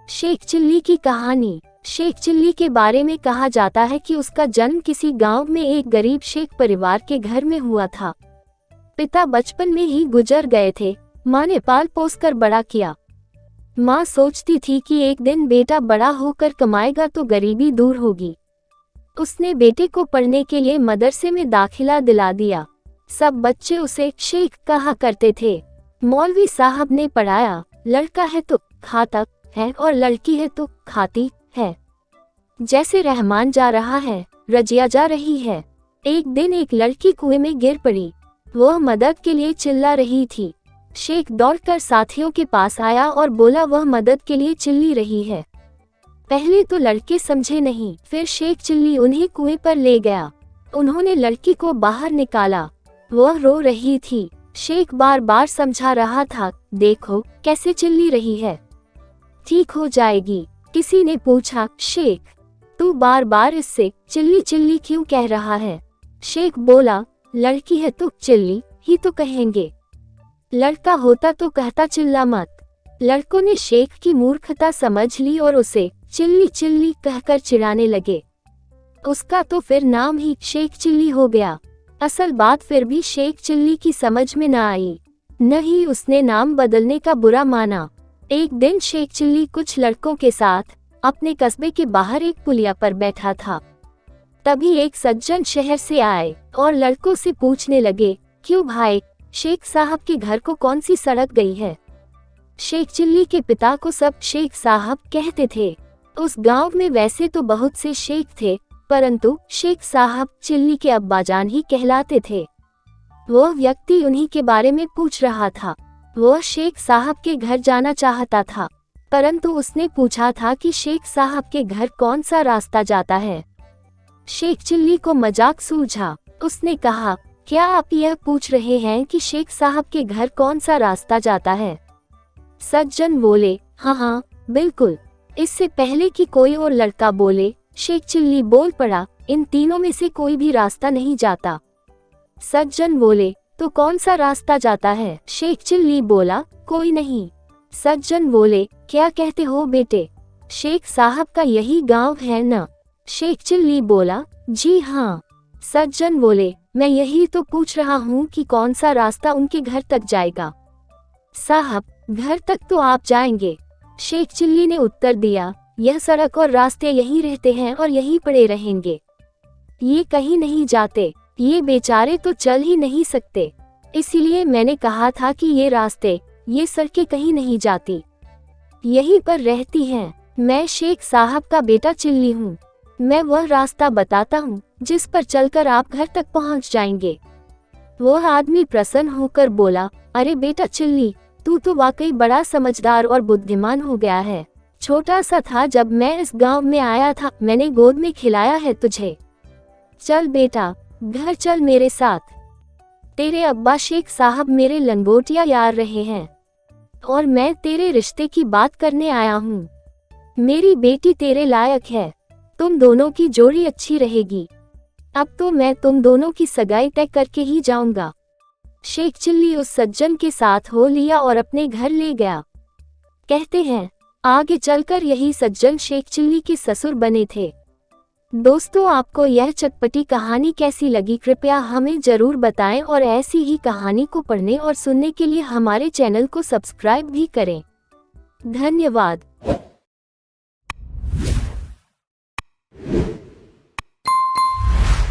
Sheikh chilli की कहानी। Sheikh chilli के बारे में कहा जाता है कि उसका जन्म किसी गांव में एक गरीब शेख परिवार के घर में हुआ था। पिता बचपन में ही गुजर गए थे। माँ ने पाल पोस कर बड़ा किया। माँ सोचती थी कि एक दिन बेटा बड़ा होकर कमाएगा तो गरीबी दूर होगी। उसने बेटे को पढ़ने के लिए मदरसे में दाखिला दिला दिया। सब बच्चे उसे शेख कहा करते थे। मौलवी साहब ने पढ़ाया, लड़का है तो खाता है और लड़की है तो खाती है। जैसे रहमान जा रहा है, रजिया जा रही है। एक दिन एक लड़की कुएं में गिर पड़ी। वह मदद के लिए चिल्ला रही थी। शेख दौड़कर साथियों के पास आया और बोला वह मदद के लिए चिल्ली रही है। पहले तो लड़के समझे नहीं, फिर शेख चिल्ली उन्हें कुएं पर ले गया। उन्होंने लड़की को बाहर निकाला। वह रो रही थी। शेख बार बार समझा रहा था, देखो कैसे चिल्ली रही है, ठीक हो जाएगी। किसी ने पूछा, शेख तू बार बार इससे चिल्ली चिल्ली क्यों कह रहा है? शेख बोला, लड़की है तो चिल्ली ही तो कहेंगे, लड़का होता तो कहता चिल्ला मत। लड़कों ने शेख की मूर्खता समझ ली और उसे चिल्ली चिल्ली कहकर चिढ़ाने लगे। उसका तो फिर नाम ही शेख चिल्ली हो गया। असल बात फिर भी शेख चिल्ली की समझ में न आई, न ही उसने नाम बदलने का बुरा माना। एक दिन शेख चिल्ली कुछ लड़कों के साथ अपने कस्बे के बाहर एक पुलिया पर बैठा था। तभी एक सज्जन शहर से आए और लड़कों से पूछने लगे, क्यों भाई, शेख साहब के घर को कौन सी सड़क गई है? शेख चिल्ली के पिता को सब शेख साहब कहते थे। उस गांव में वैसे तो बहुत से शेख थे, परंतु शेख साहब चिल्ली के अब्बाजान ही कहलाते थे। वह व्यक्ति उन्हीं के बारे में पूछ रहा था। वह शेख साहब के घर जाना चाहता था, परंतु उसने पूछा था कि शेख साहब के घर कौन सा रास्ता जाता है। शेख चिल्ली को मजाक सूझा। उसने कहा, क्या आप यह पूछ रहे हैं कि शेख साहब के घर कौन सा रास्ता जाता है? सज्जन बोले, हाँ हाँ बिल्कुल। इससे पहले कि कोई और लड़का बोले, शेख चिल्ली बोल पड़ा, इन तीनों में से कोई भी रास्ता नहीं जाता। सज्जन बोले, तो कौन सा रास्ता जाता है? शेख चिल्ली बोला, कोई नहीं। सज्जन बोले, क्या कहते हो बेटे, शेख साहब का यही गांव है न? शेख चिल्ली बोला, जी हाँ। सज्जन बोले, मैं यही तो पूछ रहा हूँ कि कौन सा रास्ता उनके घर तक जाएगा। साहब, घर तक तो आप जाएंगे। शेख चिल्ली ने उत्तर दिया, यह सड़क और रास्ते यहीं रहते हैं और यहीं पड़े रहेंगे, ये कहीं नहीं जाते। ये बेचारे तो चल ही नहीं सकते, इसीलिए मैंने कहा था कि ये रास्ते, ये सड़कें कहीं नहीं जाती, यहीं पर रहती हैं। मैं शेख साहब का बेटा चिल्ली हूँ। मैं वह रास्ता बताता हूँ जिस पर चलकर आप घर तक पहुँच जाएंगे। वह आदमी प्रसन्न होकर बोला, अरे बेटा चिल्ली, तू तो वाकई बड़ा समझदार और बुद्धिमान हो गया है। छोटा सा था जब मैं इस गांव में आया था, मैंने गोद में खिलाया है तुझे। चल बेटा, घर चल मेरे साथ। तेरे अब्बा शेख साहब मेरे लंगोटिया यार रहे हैं और मैं तेरे रिश्ते की बात करने आया हूँ। मेरी बेटी तेरे लायक है, तुम दोनों की जोड़ी अच्छी रहेगी। अब तो मैं तुम दोनों की सगाई तय करके ही जाऊंगा। शेख चिल्ली उस सज्जन के साथ हो लिया और अपने घर ले गया। कहते हैं, आगे चलकर यही सज्जन शेख चिल्ली के ससुर बने थे। दोस्तों, आपको यह चटपटी कहानी कैसी लगी कृपया हमें जरूर बताएं और ऐसी ही कहानी को पढ़ने और सुनने के लिए हमारे चैनल को सब्सक्राइब भी करें। धन्यवाद।